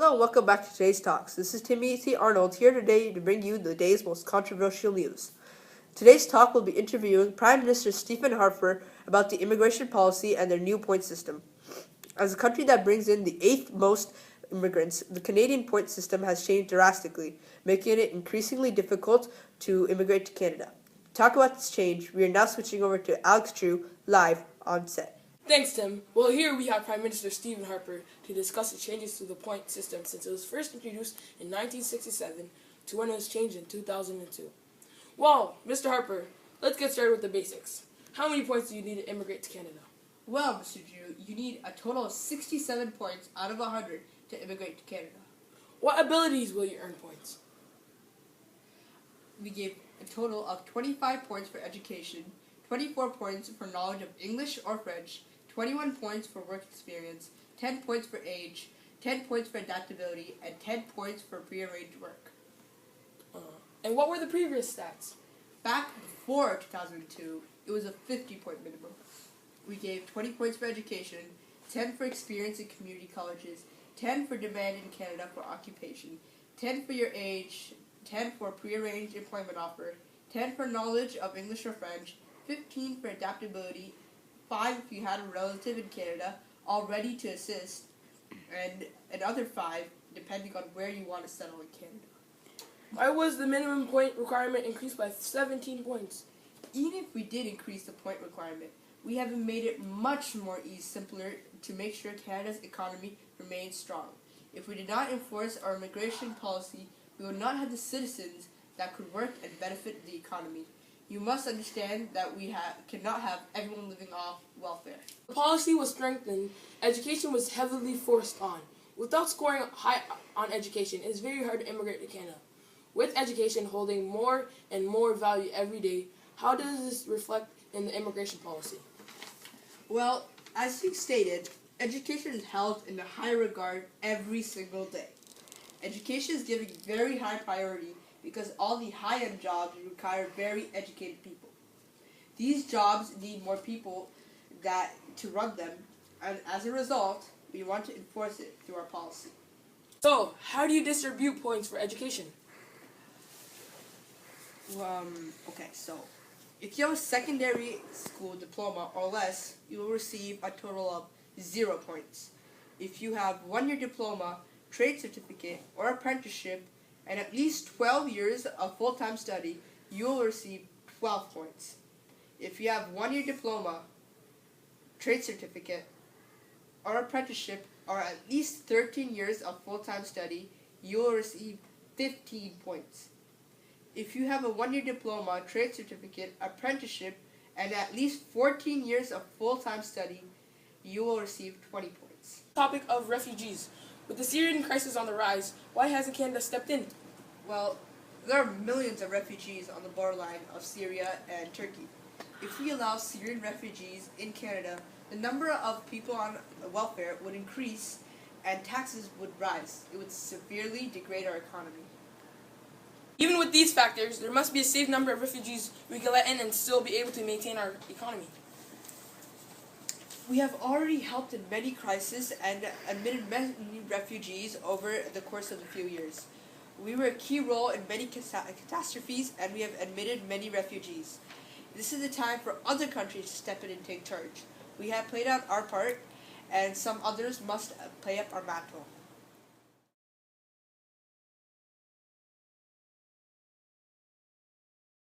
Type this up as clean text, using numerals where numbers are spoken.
Hello and welcome back to today's talks. This is Timothy Arnold here today to bring you the day's most controversial news. Today's talk will be interviewing Prime Minister Stephen Harper about the immigration policy and their new point system. As a country that brings in the eighth most immigrants, the Canadian point system has changed drastically, making it increasingly difficult to immigrate to Canada. To talk about this change, we are now switching over to Alex Drew, live on set. Thanks, Tim. Well, here we have Prime Minister Stephen Harper to discuss the changes to the point system since it was first introduced in 1967 to when it was changed in 2002. Well, Mr. Harper, let's get started with the basics. How many points do you need to immigrate to Canada? Well, Mr. Drew, you need a total of 67 points out of 100 to immigrate to Canada. What abilities will you earn points? We gave a total of 25 points for education, 24 points for knowledge of English or French, 21 points for work experience, 10 points for age, 10 points for adaptability, and 10 points for prearranged work. And what were the previous stats? Back before 2002, it was a 50-point minimum. We gave 20 points for education, 10 for experience in community colleges, 10 for demand in Canada for occupation, 10 for your age, 10 for prearranged employment offer, 10 for knowledge of English or French, 15 for adaptability, 5 if you had a relative in Canada all ready to assist, and another 5 depending on where you want to settle in Canada. Why was the minimum point requirement increased by 17 points? Even if we did increase the point requirement, we have made it much more simpler to make sure Canada's economy remains strong. If we did not enforce our immigration policy, we would not have the citizens that could work and benefit the economy. You must understand that we cannot have everyone living off welfare. The policy was strengthened. Education was heavily forced on. Without scoring high on education, it is very hard to immigrate to Canada. With education holding more and more value every day, how does this reflect in the immigration policy? Well, as you stated, education is held in a high regard every single day. Education is given very high priority because all the high-end jobs require very educated people. These jobs need more people to run them, and as a result, we want to enforce it through our policy. So, how do you distribute points for education? Okay, so if you have a secondary school diploma or less, you will receive a total of 0 points. If you have 1-year diploma, trade certificate, or apprenticeship, and at least 12 years of full-time study, you will receive 12 points. If you have 1-year diploma, trade certificate, or apprenticeship, or at least 13 years of full-time study, you will receive 15 points. If you have a 1-year diploma, trade certificate, apprenticeship, and at least 14 years of full-time study, you will receive 20 points. Topic of refugees. With the Syrian crisis on the rise, why hasn't Canada stepped in? Well, there are millions of refugees on the borderline of Syria and Turkey. If we allow Syrian refugees in Canada, the number of people on welfare would increase and taxes would rise. It would severely degrade our economy. Even with these factors, there must be a safe number of refugees we can let in and still be able to maintain our economy. We have already helped in many crises and admitted many refugees over the course of a few years. We were a key role in many catastrophes, and we have admitted many refugees. This is the time for other countries to step in and take charge. We have played out our part, and some others must play up our mantle.